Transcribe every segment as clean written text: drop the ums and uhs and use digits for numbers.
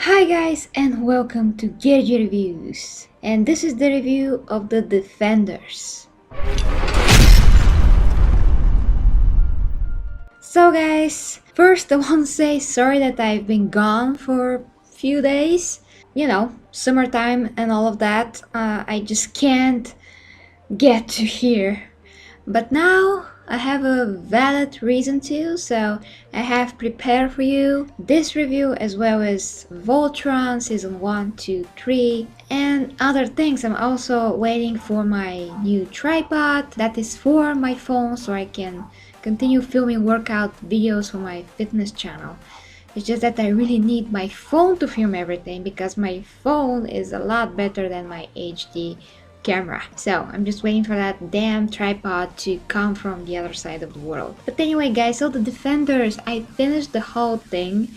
Hi guys and welcome to Gergi Reviews, and this is the review of the Defenders. So guys, first I want to say sorry that I've been gone for a few days. You know, summertime and all of that. I just can't get to here. But now I have a valid reason to, so I have prepared for you this review as well as Voltron Season 1, 2, 3 and other things. I'm also waiting for my new tripod that is for my phone so I can continue filming workout videos for my fitness channel. It's just that I really need my phone to film everything because my phone is a lot better than my HD camera. So I'm just waiting for that damn tripod to come from the other side of the world. But anyway guys, so the Defenders, I finished the whole thing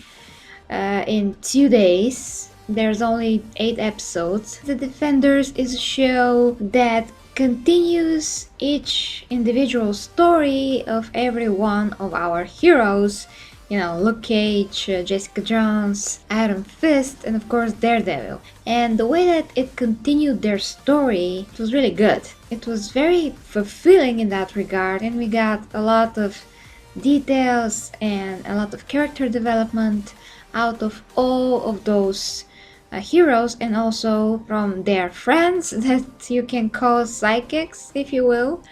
in 2 days. There's only 8 episodes. The Defenders is a show that continues each individual story of every one of our heroes. You know, Luke Cage, Jessica Jones, Iron Fist, and of course Daredevil. And the way that it continued their story, it was really good. It was very fulfilling in that regard, and we got a lot of details and a lot of character development out of all of those heroes, and also from their friends that you can call psychics, if you will.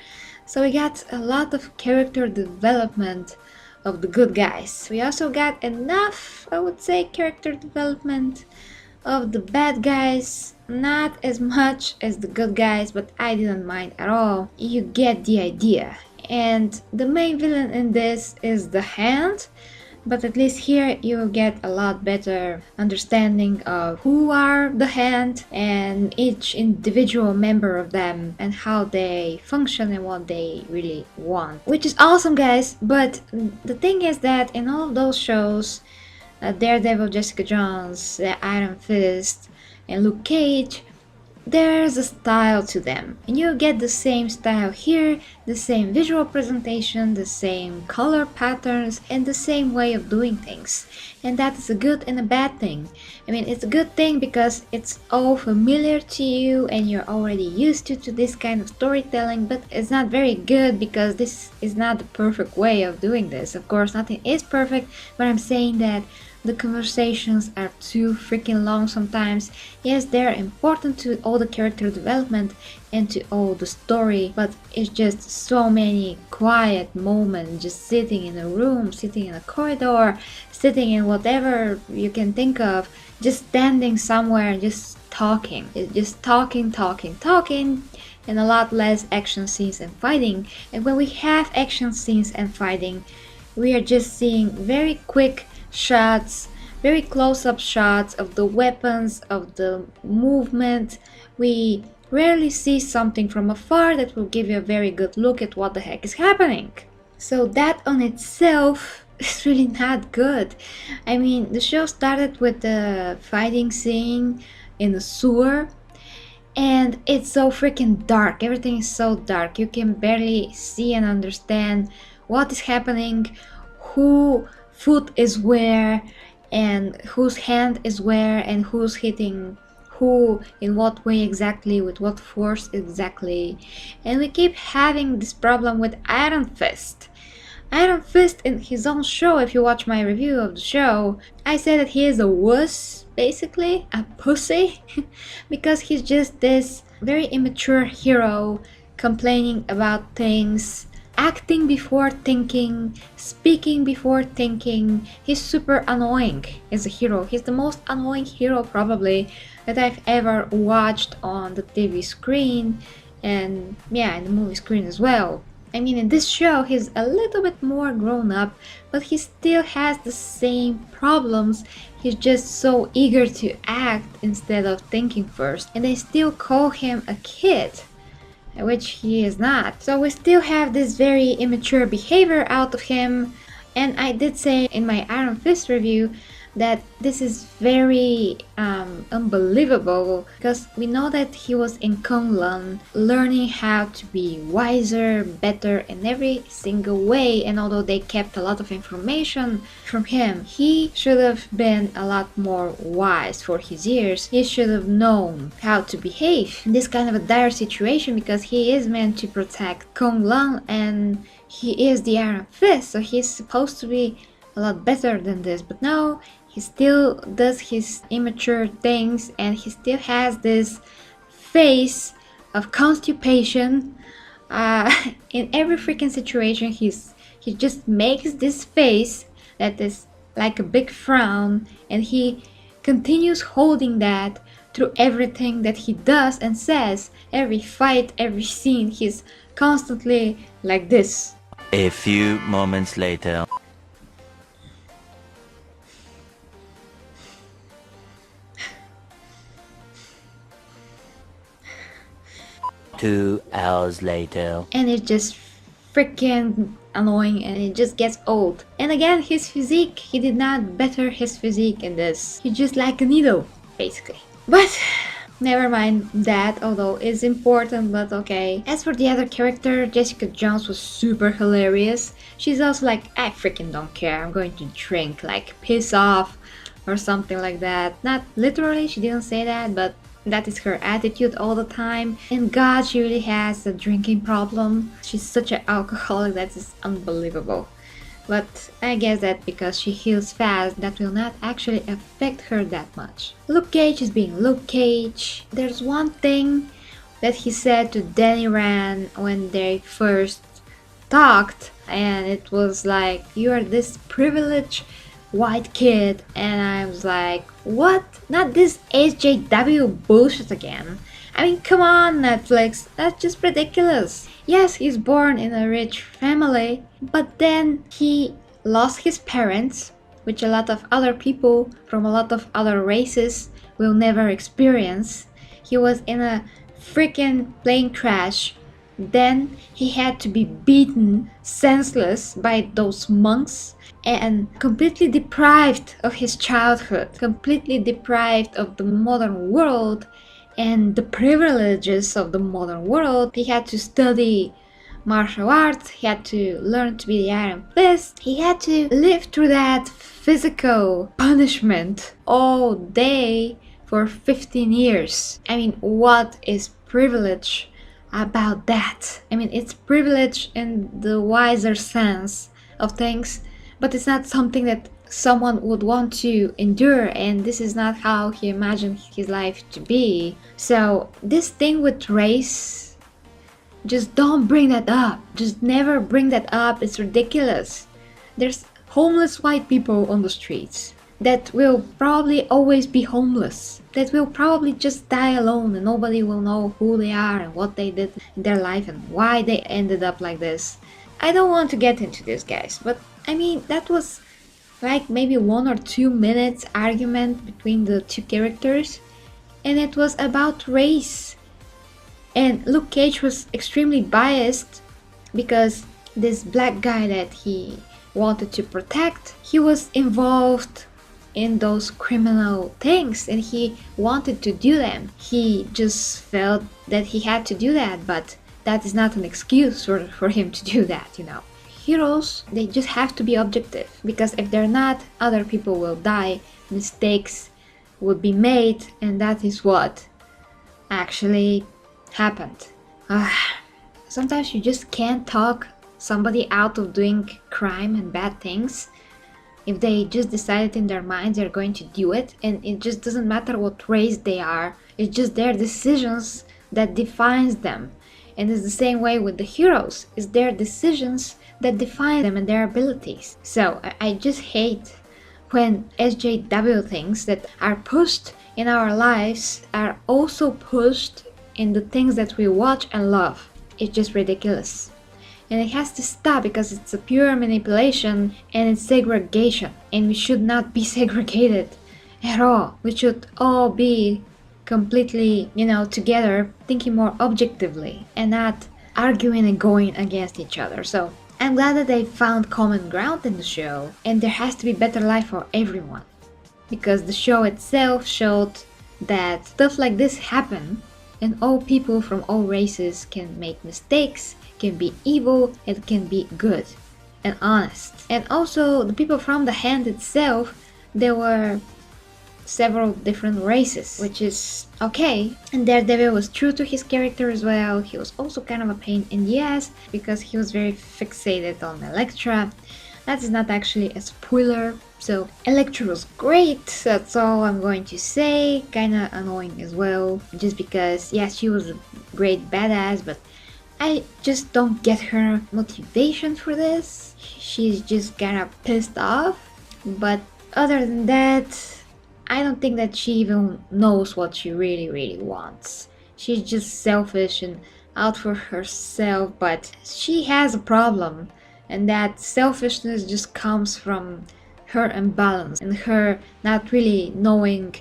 So we got a lot of character development of the good guys. We also got enough, I would say, character development of the bad guys. Not as much as the good guys, but I didn't mind at all. You get the idea. And the main villain in this is the Hand. But at least here you get a lot better understanding of who are the Hand and each individual member of them and how they function and what they really want. Which is awesome guys, but the thing is that in all of those shows, Daredevil, Jessica Jones, Iron Fist and Luke Cage, there's a style to them, and you get the same style here, the same visual presentation, the same color patterns, and the same way of doing things. And that is a good and a bad thing. I mean, it's a good thing because it's all familiar to you and you're already used to this kind of storytelling, but it's not very good because this is not the perfect way of doing this. Of course, nothing is perfect, but I'm saying that the conversations are too freaking long sometimes. Yes, they're important to all the character development and to all the story, but it's just so many quiet moments, just sitting in a room, sitting in a corridor, sitting in whatever you can think of, just standing somewhere and just talking. It's just talking, and a lot less action scenes and fighting. And when we have action scenes and fighting, we are just seeing very quick shots, very close-up shots of the weapons, of the movement. We rarely see something from afar that will give you a very good look at what the heck is happening. So that on itself is really not good. I mean, the show started with the fighting scene in the sewer, and it's so freaking dark. Everything is so dark. You can barely see and understand what is happening, who foot is where, and whose hand is where, and who's hitting who in what way exactly, with what force exactly. And we keep having this problem with Iron Fist. Iron Fist in his own show, if you watch my review of the show, I said that he is a wuss, basically, a pussy, because he's just this very immature hero complaining about things, acting before thinking, speaking before thinking. He's super annoying as a hero. He's the most annoying hero probably that I've ever watched on the TV screen, and yeah, in the movie screen as well. I mean, in this show he's a little bit more grown up, but he still has the same problems. He's just so eager to act instead of thinking first, and they still call him a kid, which he is not. So we still have this very immature behavior out of him. And I did say in my Iron Fist review that this is very unbelievable, because we know that he was in Konglan learning how to be wiser, better in every single way, and although they kept a lot of information from him, he should have been a lot more wise for his years. He should have known how to behave in this kind of a dire situation, because he is meant to protect Konglan and he is the Iron Fist, so he's supposed to be a lot better than this. But no, he still does his immature things, and he still has this face of constipation. In every freaking situation, he just makes this face that is like a big frown, and he continues holding that through everything that he does and says. Every fight, every scene, he's constantly like this. A few moments later. 2 hours later. And it's just freaking annoying, and it just gets old. And again, his physique, he did not better his physique in this. He's just like a needle, basically. But never mind that, although it's important, but okay. As for the other character, Jessica Jones was super hilarious. She's also like, I freaking don't care, I'm going to drink, like piss off or something like that. Not literally, she didn't say that, but that is her attitude all the time. And God, she really has a drinking problem. She's such an alcoholic that is unbelievable. But I guess that because she heals fast, that will not actually affect her that much. Luke Cage is being Luke Cage. There's one thing that he said to Danny Rand when they first talked, and it was like, you are this privileged white kid, and I was like, what? Not this SJW bullshit again. I mean, come on, Netflix, that's just ridiculous. Yes, he's born in a rich family, but then he lost his parents, which a lot of other people from a lot of other races will never experience. He was in a freaking plane crash. Then he had to be beaten senseless by those monks, and completely deprived of his childhood, completely deprived of the modern world and the privileges of the modern world. He had to study martial arts, he had to learn to be the Iron Fist, he had to live through that physical punishment all day for 15 years. I mean, what is privilege about that? I mean, it's privilege in the wiser sense of things, but it's not something that someone would want to endure, and this is not how he imagined his life to be. So this thing with race, just don't bring that up. Just never bring that up. It's ridiculous. There's homeless white people on the streets that will probably always be homeless, that will probably just die alone, and nobody will know who they are and what they did in their life and why they ended up like this. I don't want to get into this, guys, but I mean, that was like maybe 1 or 2 minutes argument between the two characters, and it was about race. And Luke Cage was extremely biased because this black guy that he wanted to protect, he was involved in those criminal things and he wanted to do them. He just felt that he had to do that, but that is not an excuse for him to do that, you know. Heroes, they just have to be objective, because if they're not, other people will die, mistakes will be made, and that is what actually happened. Sometimes you just can't talk somebody out of doing crime and bad things. If they just decided in their minds they're going to do it, and it just doesn't matter what race they are, it's just their decisions that defines them. And it's the same way with the heroes, it's their decisions that define them and their abilities. So I just hate when SJW things that are pushed in our lives are also pushed in the things that we watch and love. It's just ridiculous. And it has to stop, because it's a pure manipulation and it's segregation. And we should not be segregated at all. We should all be completely, together, thinking more objectively and not arguing and going against each other. So I'm glad that they found common ground in the show, and there has to be better life for everyone. because the show itself showed that stuff like this happen, and all people from all races can make mistakes, can be evil, and can be good and honest. And also the people from the hand itself, there were several different races, which is okay. And Daredevil was true to his character as well. He was also kind of a pain in the ass because he was very fixated on Elektra. That is not actually a spoiler. So Elektra was great, that's all I'm going to say. Kinda annoying as well, just because yes, she was a great badass, but I just don't get her motivation for this. She's just kinda pissed off. But other than that, I don't think that she even knows what she really wants. She's just selfish and out for herself, but she has a problem, and that selfishness just comes from her imbalance and her not really knowing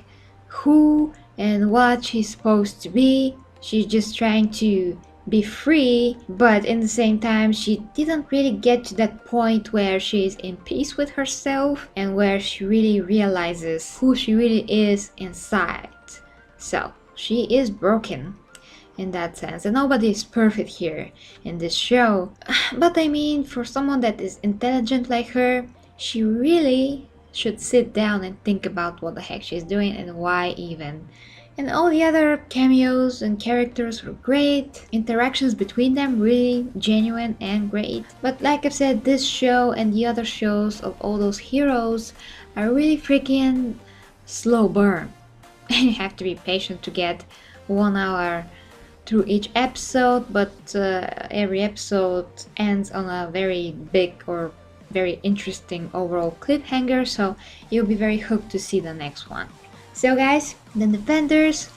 who and what she's supposed to be. She's just trying to be free, but in the same time she didn't really get to that point where she is in peace with herself and where she really realizes who she really is inside. So she is broken in that sense, and nobody is perfect here in this show. But I mean, for someone that is intelligent like her, she really should sit down and think about what the heck she's doing and why even. And all the other cameos and characters were great. Interactions between them really genuine and great. But like I've said, this show and the other shows of all those heroes are really freaking slow burn. And you have to be patient to get 1 hour through each episode, but every episode ends on a very big or very interesting overall cliffhanger, so you'll be very hooked to see the next one. So guys, The Defenders,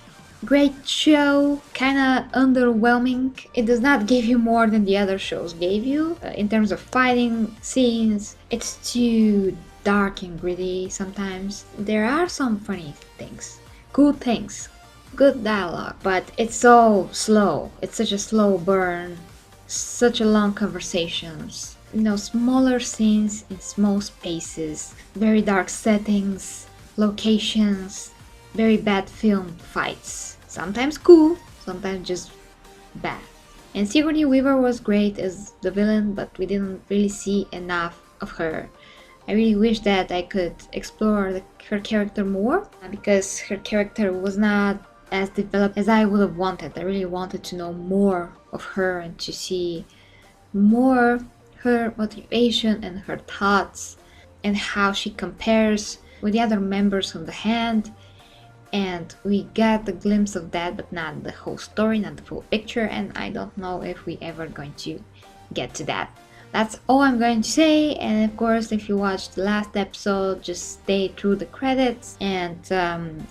great show, kinda underwhelming. It does not give you more than the other shows gave you. In terms of fighting scenes, it's too dark and gritty sometimes. There are some funny things, cool things, good dialogue, but it's so slow. It's such a slow burn, such a long conversations. You know, smaller scenes in small spaces, very dark settings, locations, very bad filmed fights. Sometimes cool, sometimes just bad. And Sigourney Weaver was great as the villain, but we didn't really see enough of her. I really wish that I could explore her character more, because her character was not as developed as I would have wanted. I really wanted to know more of her and to see more her motivation and her thoughts and how she compares with the other members of the hand. And we got a glimpse of that, but not the whole story, not the full picture, and I don't know if we ever going to get to that. That's all I'm going to say, and of course if you watched the last episode, just stay through the credits and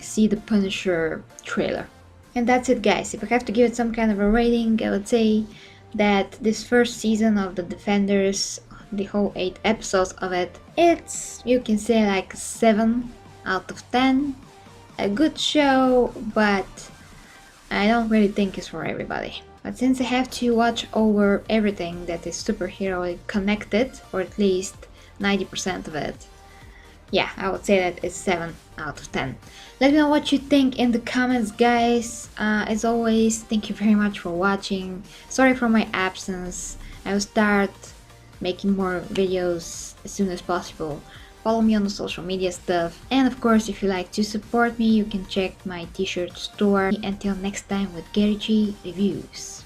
see the Punisher trailer. And that's it guys. If I have to give it some kind of a rating, I would say that this first season of The Defenders, the whole 8 episodes of it, it's, you can say, like a 7 out of 10. A good show, but I don't really think it's for everybody. But since I have to watch over everything that is superhero connected, or at least 90% of it, yeah, I would say that it's 7 out of 10. Let me know what you think in the comments, guys. As always, thank you very much for watching. Sorry for my absence. I will start making more videos as soon as possible. Follow me on the social media stuff. And of course, if you like to support me, you can check my t-shirt store. Until next time with Gary G Reviews.